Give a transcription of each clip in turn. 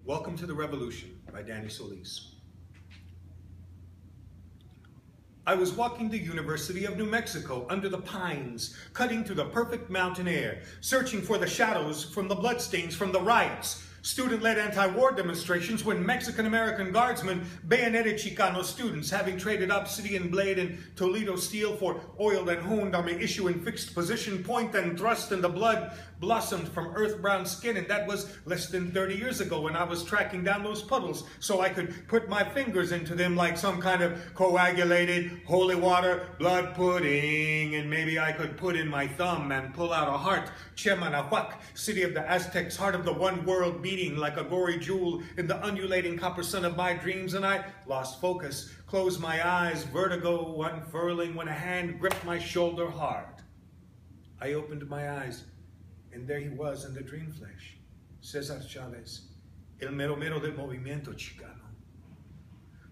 Welcome to the Revolution by Solis. I was walking the University of New Mexico under the pines, cutting through the perfect mountain air, searching for the shadows from the bloodstains from the riots, student-led anti-war demonstrations when Mexican-American guardsmen bayoneted Chicano students, having traded obsidian blade and Toledo steel for oiled and honed army issue in fixed position, point and thrust, and the blood blossomed from earth-brown skin. And that was less than 30 years ago when I was tracking down those puddles so I could put my fingers into them like some kind of coagulated holy water blood pudding, and maybe I could put in my thumb and pull out a heart. Chemanahuac, city of the Aztecs, heart of the one world, beating like a gory jewel in the undulating copper sun of my dreams. And I lost focus, closed my eyes, vertigo unfurling, when a hand gripped my shoulder hard. I opened my eyes, and there he was in the dream flesh, Cesar Chavez, el mero mero del movimiento chicano.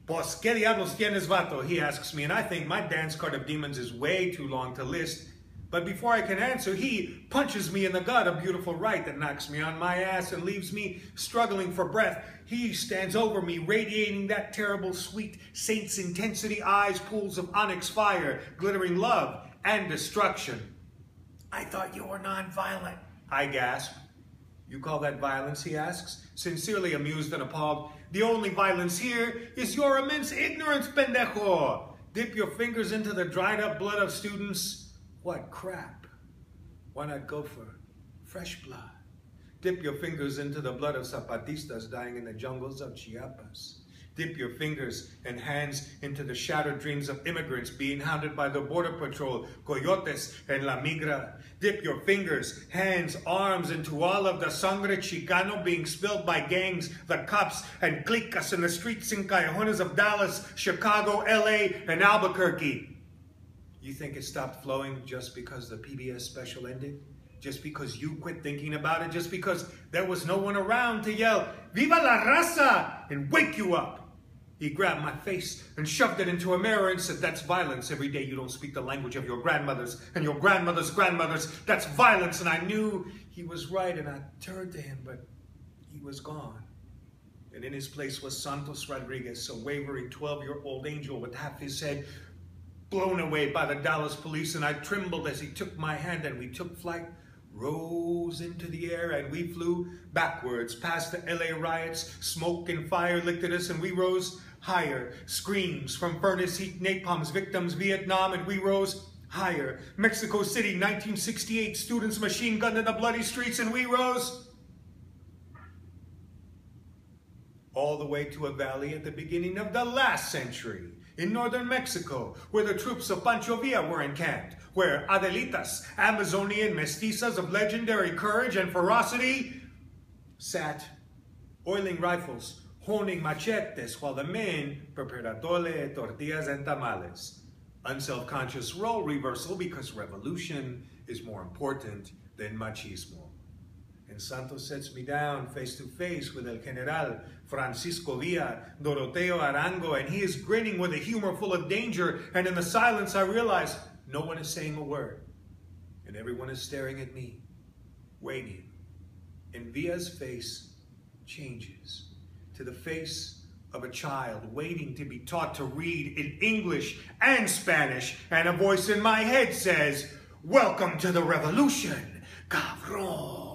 Pues que diablos tienes, vato? He asks me, and I think my dance card of demons is way too long to list. But before I can answer, he punches me in the gut, a beautiful right that knocks me on my ass and leaves me struggling for breath. He stands over me, radiating that terrible, sweet saint's intensity, eyes, pools of onyx fire, glittering love and destruction. I thought you were nonviolent, I gasp. You call that violence, he asks, sincerely amused and appalled. The only violence here is your immense ignorance, pendejo. Dip your fingers into the dried up blood of students. What crap. Why not go for fresh blood? Dip your fingers into the blood of Zapatistas dying in the jungles of Chiapas. Dip your fingers and hands into the shattered dreams of immigrants being hounded by the Border Patrol, coyotes, and La Migra. Dip your fingers, hands, arms into all of the sangre chicano being spilled by gangs, the cops, and cliques in the streets and callejones of Dallas, Chicago, LA, and Albuquerque. You think it stopped flowing just because the PBS special ended? Just because you quit thinking about it? Just because there was no one around to yell, "Viva la raza!" and wake you up? He grabbed my face and shoved it into a mirror and said, "That's violence. Every day you don't speak the language of your grandmothers and your grandmother's grandmothers. That's violence." And I knew he was right, and I turned to him, but he was gone. And in his place was Santos Rodriguez, a wavering 12-year-old angel with half his head blown away by the Dallas police. And I trembled as he took my hand, and we took flight, rose into the air, and we flew backwards past the LA riots. Smoke and fire licked at us, and we rose higher. Screams from furnace heat, napalm's victims, Vietnam, and we rose higher. Mexico City, 1968, students machine gunned in the bloody streets, and we rose all the way to a valley at the beginning of the last century in northern Mexico, where the troops of Pancho Villa were encamped, where Adelitas, Amazonian mestizas of legendary courage and ferocity, sat, oiling rifles, honing machetes, while the men prepared atole, tortillas, and tamales. Unself-conscious role reversal, because revolution is more important than machismo. And Santos sets me down face to face with El General Francisco Villa, Doroteo Arango, and he is grinning with a humor full of danger. And in the silence, I realize no one is saying a word, and everyone is staring at me, waiting. And Villa's face changes to the face of a child waiting to be taught to read in English and Spanish. And a voice in my head says, "Welcome to the revolution, cabrón."